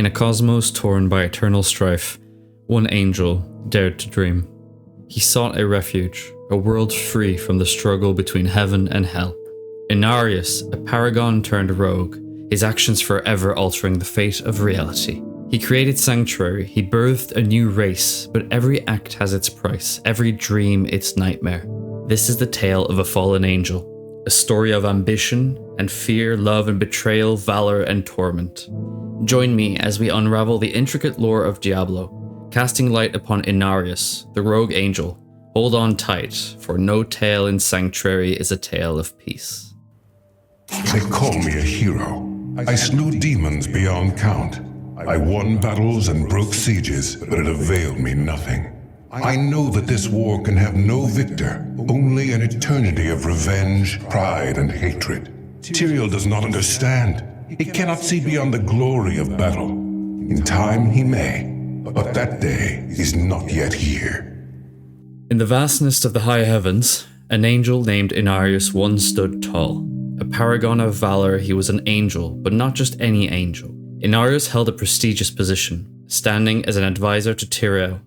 In a cosmos torn by eternal strife, one angel dared to dream. He sought a refuge, a world free from the struggle between heaven and hell. Inarius, a paragon turned rogue, his actions forever altering the fate of reality. He created Sanctuary, he birthed a new race, but every act has its price, every dream its nightmare. This is the tale of a fallen angel, a story of ambition and fear, love and betrayal, valor and torment. Join me as we unravel the intricate lore of Diablo, casting light upon Inarius, the rogue angel. Hold on tight, for no tale in Sanctuary is a tale of peace. They call me a hero. I slew demons beyond count. I won battles and broke sieges, but it availed me nothing. I know that this war can have no victor, only an eternity of revenge, pride, and hatred. Tyrael does not understand. He cannot see beyond the glory of battle. In time he may, but that day is not yet here. In the vastness of the high heavens, an angel named Inarius once stood tall. A paragon of valor, he was an angel, but not just any angel. Inarius held a prestigious position, standing as an advisor to Tyrael,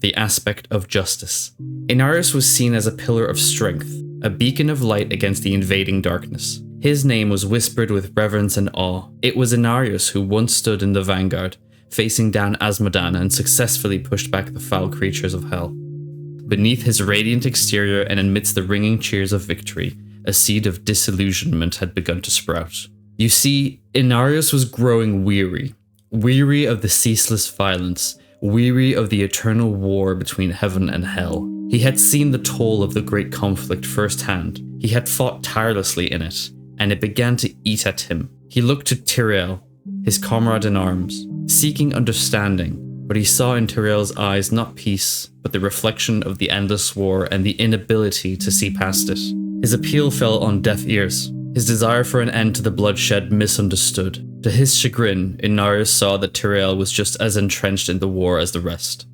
the aspect of justice. Inarius was seen as a pillar of strength, a beacon of light against the invading darkness. His name was whispered with reverence and awe. It was Inarius who once stood in the vanguard, facing down Azmodan and successfully pushed back the foul creatures of hell. Beneath his radiant exterior and amidst the ringing cheers of victory, a seed of disillusionment had begun to sprout. You see, Inarius was growing weary of the ceaseless violence, weary of the eternal war between heaven and hell. He had seen the toll of the great conflict firsthand. He had fought tirelessly in it, and it began to eat at him. He looked to Tyrael, his comrade in arms, seeking understanding, but he saw in Tyrael's eyes not peace, but the reflection of the endless war and the inability to see past it. His appeal fell on deaf ears. His desire for an end to the bloodshed misunderstood. To his chagrin, Inarius saw that Tyrael was just as entrenched in the war as the rest.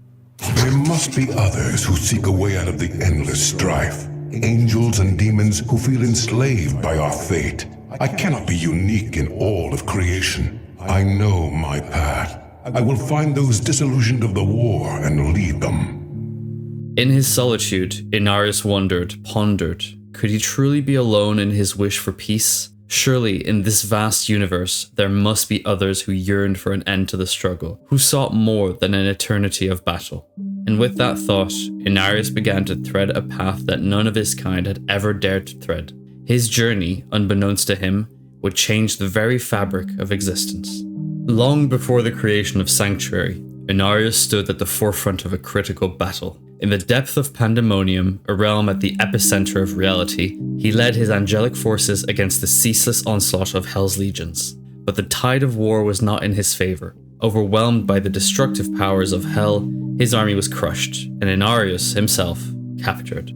There must be others who seek a way out of the endless strife. Angels and demons who feel enslaved by our fate. I cannot be unique in all of creation. I know my path. I will find those disillusioned of the war and lead them. In his solitude, Inarius wondered, pondered. Could he truly be alone in his wish for peace? Surely, in this vast universe, there must be others who yearned for an end to the struggle, who sought more than an eternity of battle. And with that thought, Inarius began to thread a path that none of his kind had ever dared to thread. His journey, unbeknownst to him, would change the very fabric of existence. Long before the creation of Sanctuary, Inarius stood at the forefront of a critical battle. In the depth of Pandemonium, a realm at the epicenter of reality, he led his angelic forces against the ceaseless onslaught of Hell's legions. But the tide of war was not in his favor. Overwhelmed by the destructive powers of Hell, his army was crushed, and Inarius himself captured.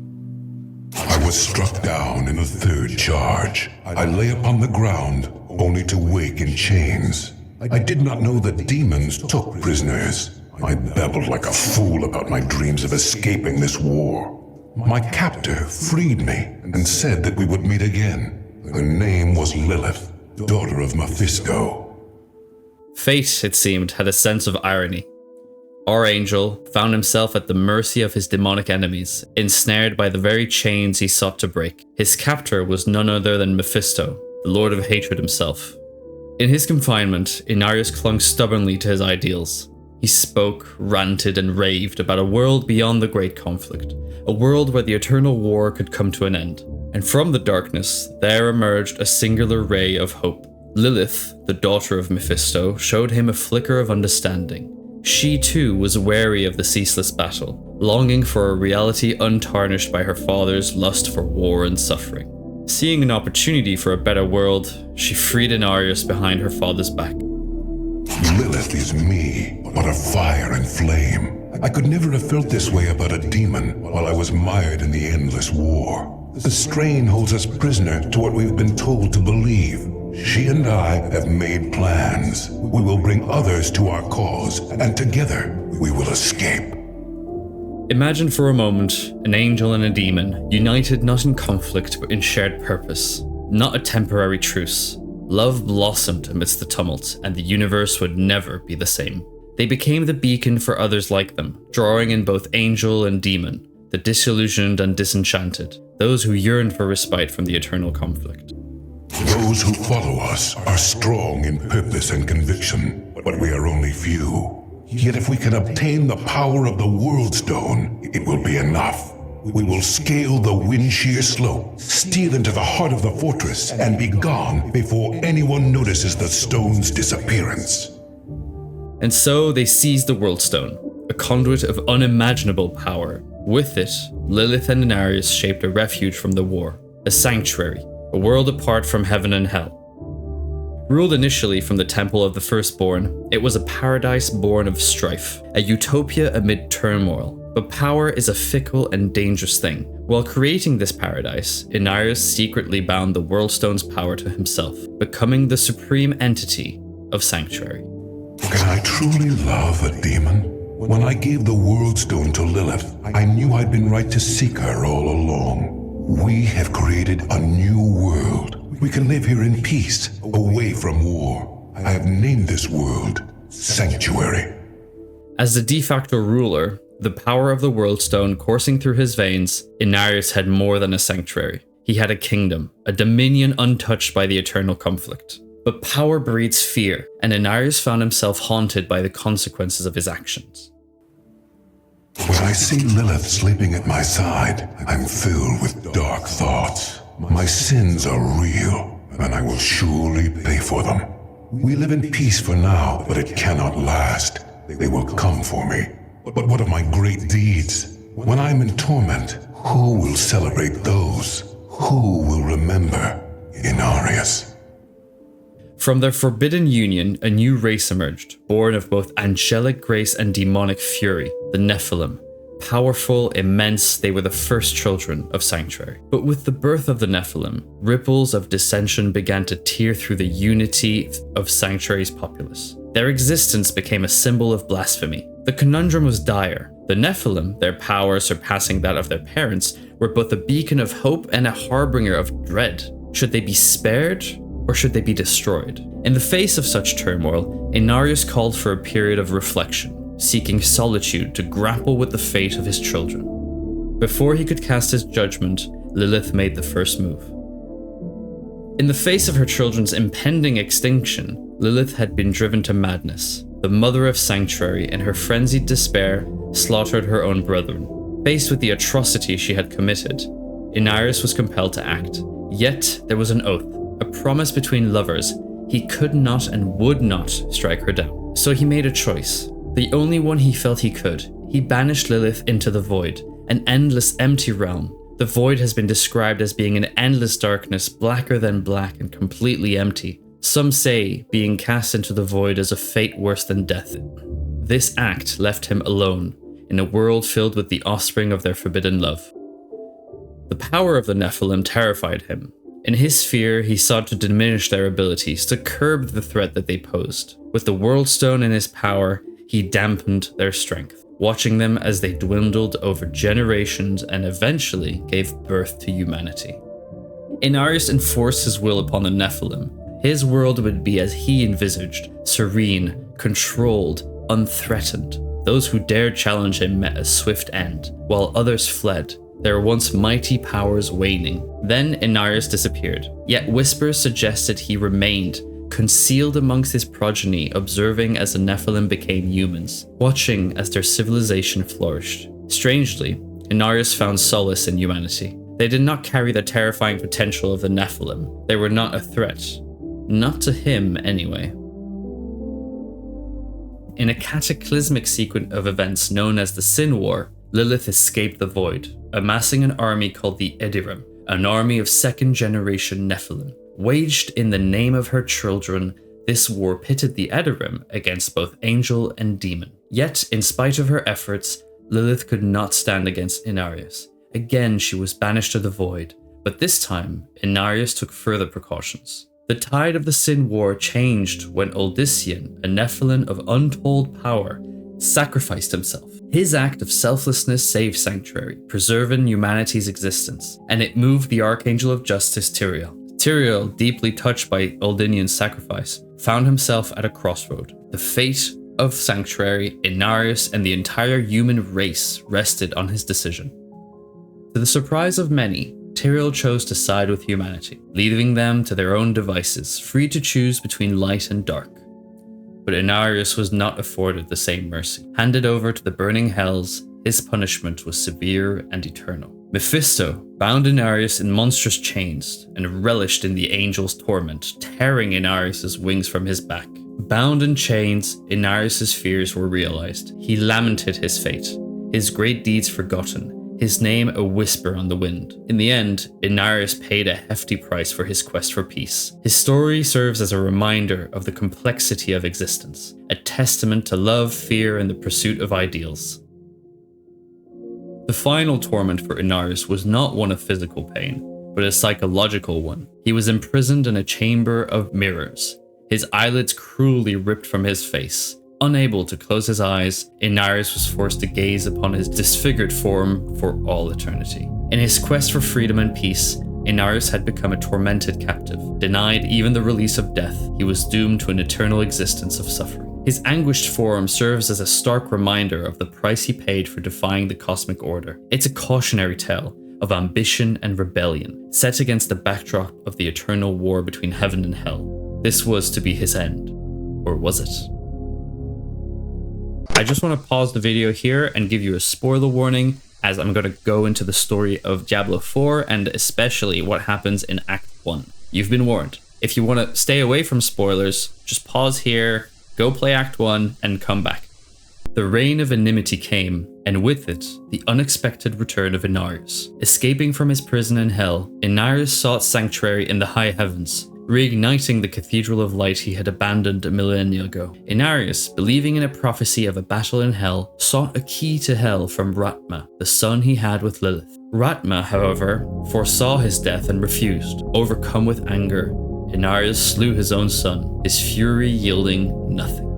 I was struck down in the third charge. I lay upon the ground, only to wake in chains. I did not know that demons took prisoners. I babbled like a fool about my dreams of escaping this war. My captor freed me and said that we would meet again. Her name was Lilith, daughter of Mephisto. Fate, it seemed, had a sense of irony. Our angel found himself at the mercy of his demonic enemies, ensnared by the very chains he sought to break. His captor was none other than Mephisto, the Lord of Hatred himself. In his confinement, Inarius clung stubbornly to his ideals. He spoke, ranted, and raved about a world beyond the great conflict, a world where the eternal war could come to an end. And from the darkness, there emerged a singular ray of hope. Lilith, the daughter of Mephisto, showed him a flicker of understanding. She too was weary of the ceaseless battle, longing for a reality untarnished by her father's lust for war and suffering. Seeing an opportunity for a better world, she freed Inarius behind her father's back. Lilith is me, but a fire and flame. I could never have felt this way about a demon while I was mired in the endless war. The strain holds us prisoner to what we've been told to believe. She and I have made plans. We will bring others to our cause, and together we will escape. Imagine for a moment an angel and a demon, united not in conflict but in shared purpose. Not a temporary truce, Love blossomed amidst the tumult, and the universe would never be the same. They became the beacon for others like them, drawing in both angel and demon, the disillusioned and disenchanted, those who yearned for respite from the eternal conflict. Those who follow us are strong in purpose and conviction, but we are only few. Yet if we can obtain the power of the World Stone, it will be enough. We will scale the wind-sheer slope, steal into the heart of the fortress, and be gone before anyone notices the stone's disappearance. And so they seized the World Stone, a conduit of unimaginable power. With it, Lilith and Inarius shaped a refuge from the war, a sanctuary, a world apart from heaven and hell. Ruled initially from the Temple of the Firstborn, it was a paradise born of strife, a utopia amid turmoil. But power is a fickle and dangerous thing. While creating this paradise, Inarius secretly bound the World Stone's power to himself, becoming the supreme entity of Sanctuary. Can I truly love a demon? When I gave the World Stone to Lilith, I knew I'd been right to seek her all along. We have created a new world. We can live here in peace, away from war. I have named this world Sanctuary. As the de facto ruler, the power of the World Stone coursing through his veins, Inarius had more than a sanctuary. He had a kingdom, a dominion untouched by the eternal conflict. But power breeds fear, and Inarius found himself haunted by the consequences of his actions. When I see Lilith sleeping at my side, I'm filled with dark thoughts. My sins are real, and I will surely pay for them. We live in peace for now, but it cannot last. They will come for me. But what of my great deeds? When I'm in torment, who will celebrate those? Who will remember Inarius? From their forbidden union, a new race emerged, born of both angelic grace and demonic fury, the Nephalem. Powerful, immense, they were the first children of Sanctuary. But with the birth of the Nephalem, ripples of dissension began to tear through the unity of Sanctuary's populace. Their existence became a symbol of blasphemy. The conundrum was dire. The Nephalem, their power surpassing that of their parents, were both a beacon of hope and a harbinger of dread. Should they be spared, or should they be destroyed? In the face of such turmoil, Inarius called for a period of reflection, seeking solitude to grapple with the fate of his children. Before he could cast his judgment, Lilith made the first move. In the face of her children's impending extinction, Lilith had been driven to madness. The mother of Sanctuary, in her frenzied despair, slaughtered her own brethren. Faced with the atrocity she had committed, Inarius was compelled to act. Yet there was an oath, a promise between lovers. He could not and would not strike her down. So he made a choice, the only one he felt he could. He banished Lilith into the void, an endless empty realm. The void has been described as being an endless darkness, blacker than black and completely empty. Some say being cast into the void is a fate worse than death. This act left him alone, in a world filled with the offspring of their forbidden love. The power of the Nephalem terrified him. In his fear, he sought to diminish their abilities, to curb the threat that they posed. With the World Stone in his power, he dampened their strength, watching them as they dwindled over generations and eventually gave birth to humanity. Inarius enforced his will upon the Nephalem. His world would be as he envisaged, serene, controlled, unthreatened. Those who dared challenge him met a swift end, while others fled, their once mighty powers waning. Then Inarius disappeared, yet whispers suggested he remained, concealed amongst his progeny, observing as the Nephalem became humans, watching as their civilization flourished. Strangely, Inarius found solace in humanity. They did not carry the terrifying potential of the Nephalem. They were not a threat. Not to him, anyway. In a cataclysmic sequence of events known as the Sin War, Lilith escaped the void, amassing an army called the Edirim, an army of second-generation Nephalem. Waged in the name of her children, this war pitted the Edirim against both angel and demon. Yet, in spite of her efforts, Lilith could not stand against Inarius. Again, she was banished to the void, but this time, Inarius took further precautions. The tide of the Sin War changed when Oldician, a Nephilim of untold power, sacrificed himself. His act of selflessness saved Sanctuary, preserving humanity's existence, and it moved the Archangel of Justice, Tyrael, Tyrael, deeply touched by Aldinian's sacrifice, found himself at a crossroad. The fate of Sanctuary, Inarius, and the entire human race rested on his decision. To the surprise of many, Tyrael chose to side with humanity, leaving them to their own devices, free to choose between light and dark. But Inarius was not afforded the same mercy. Handed over to the burning hells, his punishment was severe and eternal. Mephisto bound Inarius in monstrous chains and relished in the angel's torment, tearing Inarius' wings from his back. Bound in chains, Inarius' fears were realized. He lamented his fate, his great deeds forgotten, his name a whisper on the wind. In the end, Inarius paid a hefty price for his quest for peace. His story serves as a reminder of the complexity of existence, a testament to love, fear, and the pursuit of ideals. The final torment for Inarius was not one of physical pain, but a psychological one. He was imprisoned in a chamber of mirrors, his eyelids cruelly ripped from his face. Unable to close his eyes, Inarius was forced to gaze upon his disfigured form for all eternity. In his quest for freedom and peace, Inarius had become a tormented captive. Denied even the release of death, he was doomed to an eternal existence of suffering. His anguished form serves as a stark reminder of the price he paid for defying the cosmic order. It's a cautionary tale of ambition and rebellion, set against the backdrop of the eternal war between heaven and hell. This was to be his end. Or was it? I just want to pause the video here and give you a spoiler warning, as I'm going to go into the story of Diablo 4 and especially what happens in Act 1. You've been warned. If you want to stay away from spoilers, just pause here, go play Act 1, and come back. The reign of enmity came, and with it, the unexpected return of Inarius. Escaping from his prison in hell, Inarius sought sanctuary in the high heavens, reigniting the Cathedral of Light he had abandoned a millennia ago. Inarius, believing in a prophecy of a battle in hell, sought a key to hell from Ratma, the son he had with Lilith. Ratma, however, foresaw his death and refused. Overcome with anger, Inarius slew his own son, his fury yielding nothing.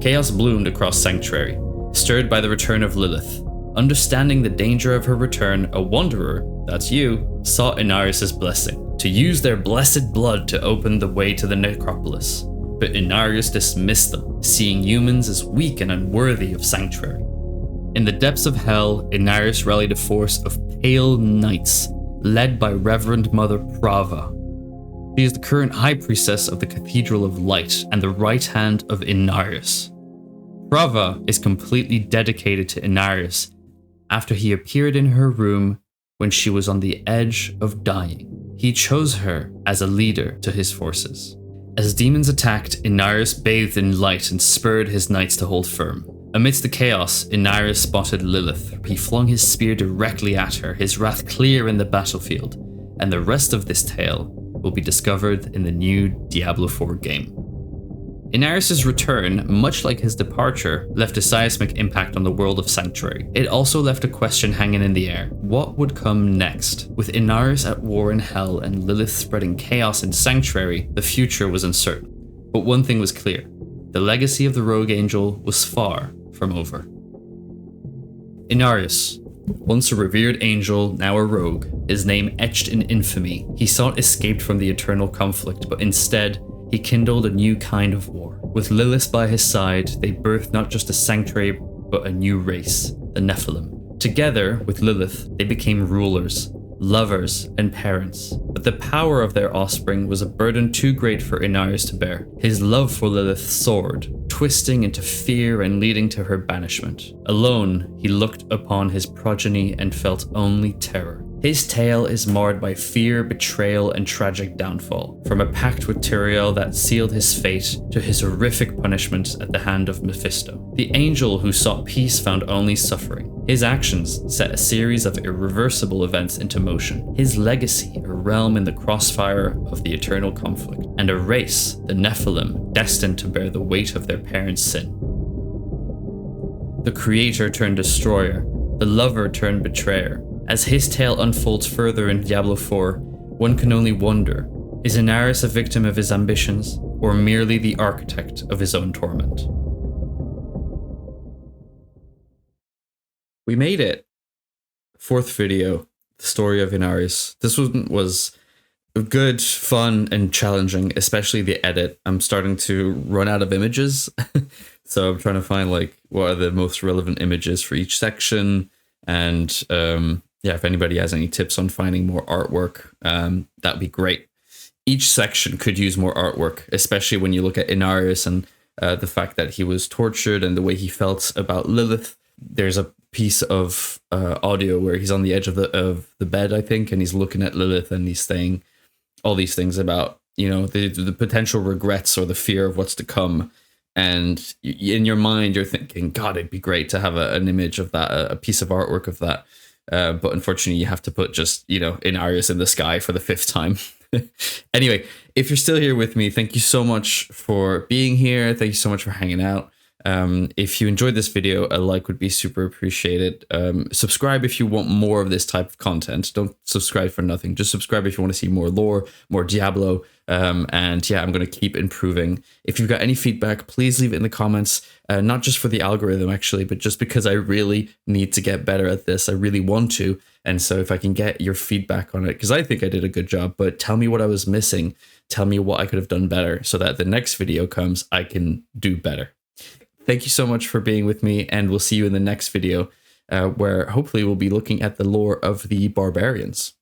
Chaos bloomed across Sanctuary, stirred by the return of Lilith. Understanding the danger of her return, a wanderer, that's you, sought Inarius' blessing, to use their blessed blood to open the way to the necropolis. But Inarius dismissed them, seeing humans as weak and unworthy of sanctuary. In the depths of hell, Inarius rallied a force of pale knights, led by Reverend Mother Prava. She is the current High Priestess of the Cathedral of Light and the right hand of Inarius. Prava is completely dedicated to Inarius after he appeared in her room when she was on the edge of dying. He chose her as a leader to his forces. As demons attacked, Inarius bathed in light and spurred his knights to hold firm. Amidst the chaos, Inarius spotted Lilith. He flung his spear directly at her, his wrath clear in the battlefield, and the rest of this tale will be discovered in the new Diablo 4 game. Inarius' return, much like his departure, left a seismic impact on the world of Sanctuary. It also left a question hanging in the air. What would come next? With Inarius at war in hell and Lilith spreading chaos in Sanctuary, the future was uncertain. But one thing was clear. The legacy of the rogue angel was far from over. Inarius, once a revered angel, now a rogue, his name etched in infamy, he sought escape from the eternal conflict, but instead, he kindled a new kind of war. With Lilith by his side, they birthed not just a sanctuary, but a new race, the Nephalem. Together, with Lilith, they became rulers, lovers, and parents. But the power of their offspring was a burden too great for Inarius to bear. His love for Lilith soared, twisting into fear and leading to her banishment. Alone, he looked upon his progeny and felt only terror. His tale is marred by fear, betrayal, and tragic downfall, from a pact with Tyrael that sealed his fate to his horrific punishment at the hand of Mephisto. The angel who sought peace found only suffering. His actions set a series of irreversible events into motion. His legacy, a realm in the crossfire of the eternal conflict, and a race, the Nephalem, destined to bear the weight of their parents' sin. The creator turned destroyer, the lover turned betrayer. As his tale unfolds further in Diablo 4, one can only wonder, is Inarius a victim of his ambitions, or merely the architect of his own torment? We made it! Fourth video, the story of Inarius. This one was Good, fun, and challenging, especially the edit. I'm starting to run out of images. So I'm trying to find like what are the most relevant images for each section. And yeah, if anybody has any tips on finding more artwork, that'd be great. Each section could use more artwork, especially when you look at Inarius and the fact that he was tortured and the way he felt about Lilith. There's a piece of audio where he's on the edge of the bed, I think, and he's looking at Lilith and he's saying all these things about, you know, the potential regrets or the fear of what's to come. And in your mind, you're thinking, God, it'd be great to have an image of that, a piece of artwork of that. But unfortunately, you have to put just, you know, Inarius in the sky for the 5th time. Anyway, if you're still here with me, thank you so much for being here. Thank you so much for hanging out. If you enjoyed this video, a like would be super appreciated. Subscribe if you want more of this type of content. Don't subscribe for nothing. Just subscribe if you want to see more lore, more Diablo. And yeah, I'm going to keep improving. If you've got any feedback, please leave it in the comments. Not just for the algorithm, actually, but just because I really need to get better at this. I really want to. And so if I can get your feedback on it, because I think I did a good job, but tell me what I was missing. Tell me what I could have done better so that the next video comes, I can do better. Thank you so much for being with me, and we'll see you in the next video where hopefully we'll be looking at the lore of the barbarians.